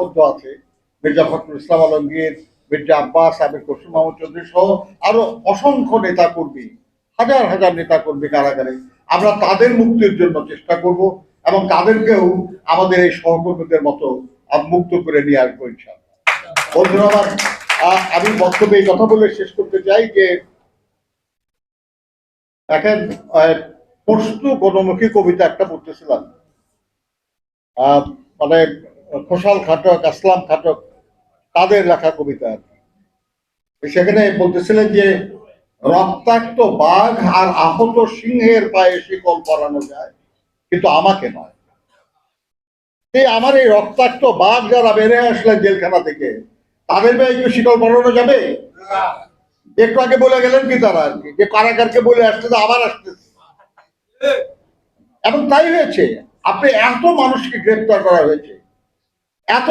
আবদ্ধ আছে, মির্জা ফখরুল ইসলাম আলমগীর, মির্জা আব্বাস, আমির খসরু মাহমুদ চৌধুরী সহ আরো অসংখ্য নেতা কর্মী, হাজার হাজার নেতা কর্মী কারাগারে। আমরা তাদের মুক্তির জন্য চেষ্টা করব এবং তাদেরকেও আমাদের এই সহকর্মীদের মতো মুক্ত করে নিয়ে আসবো ইনশাআল্লাহ। বন্ধুরা আমার, আমি বক্তব্যে এই কথা বলে শেষ করতে চাই যে দেখেন, পশতু গণমুখী কবিতা একটা পড়তেছিলাম, মানে খোসাল খাটক, আসলাম খাটক, তাদের লেখা কবিতা। সেখানে বলতেছিলেন যে রক্তাক্ত বাঘ আর আহত সিংহের পায়ে শিকল পরানো যায়, কিন্তু আমাকে নয়। আমার এই রক্তাক্ত বাঘ যারা বেড়ে আসলেন জেলখানা থেকে, তাদের পায়ে একটু শিকল পরানো যাবে? একটু আগে বলে গেলেন কি তারা আর কি, যে কারাগারকে বলে আসতেছে, আবার আসতেছে। এবং তাই হয়েছে, আপনি এত মানুষকে গ্রেপ্তার করা হয়েছে,